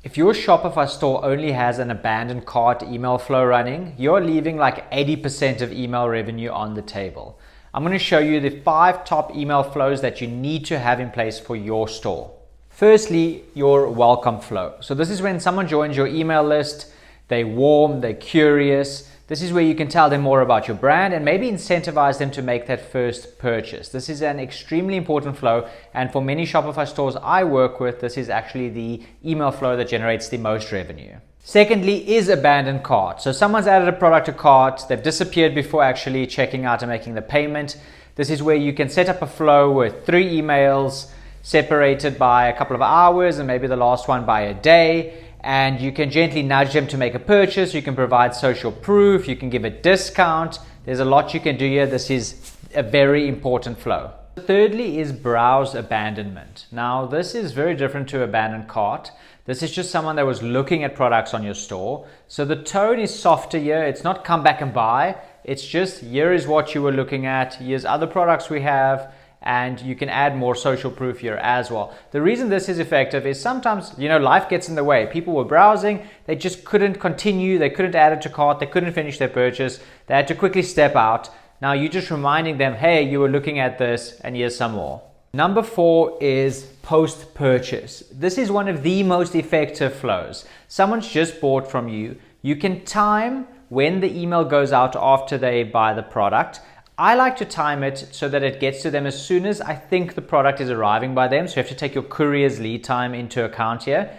If your Shopify store only has an abandoned cart email flow running, you're leaving like 80% of email revenue on the table. I'm going to show you the 5 top email flows that you need to have in place for your store. Firstly, your welcome flow. So this is when someone joins your email list, they're warm, they're curious. This is where you can tell them more about your brand and maybe incentivize them to make that first purchase. This is an extremely important flow, and for many Shopify stores I work with, this is actually the email flow that generates the most revenue. Secondly is abandoned cart. So someone's added a product to cart, they've disappeared before actually checking out and making the payment. This is where you can set up a flow with 3 emails separated by a couple of hours and maybe the last one by a day. And you can gently nudge them to make a purchase. You can provide social proof. You can give a discount. There's a lot you can do here. This is a very important flow. Thirdly is browse abandonment. Now, this is very different to abandoned cart. This is just someone that was looking at products on your store. So the tone is softer here. It's not come back and buy. It's just, here is what you were looking at. Here's other products we have. And you can add more social proof here as well. The reason this is effective is sometimes, life gets in the way. People were browsing, they just couldn't continue, they couldn't add it to cart, they couldn't finish their purchase, they had to quickly step out. Now you're just reminding them, hey, you were looking at this and here's some more. Number 4 is post-purchase. This is one of the most effective flows. Someone's just bought from you. You can time when the email goes out after they buy the product. I like to time it so that it gets to them as soon as I think the product is arriving by them. So you have to take your courier's lead time into account here.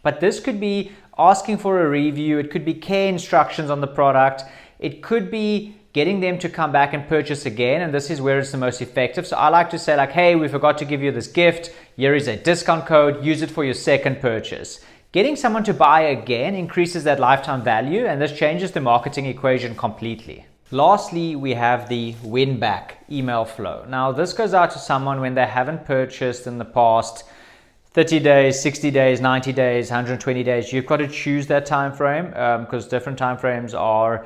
But this could be asking for a review. It could be care instructions on the product. It could be getting them to come back and purchase again. And this is where it's the most effective. So I like to say like, hey, we forgot to give you this gift. Here is a discount code. Use it for your second purchase. Getting someone to buy again increases that lifetime value. And this changes the marketing equation completely. Lastly, we have the win back email flow. Now, this goes out to someone when they haven't purchased in the past 30 days, 60 days, 90 days, 120 days. You've got to choose that time frame because different time frames are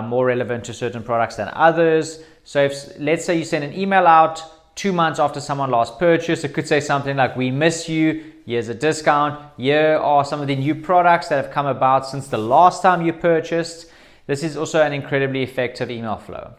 more relevant to certain products than others. So if, let's say you send an email out 2 months after someone last purchased, it could say something like, we miss you, here's a discount, here are some of the new products that have come about since the last time you purchased. This is also an incredibly effective email flow.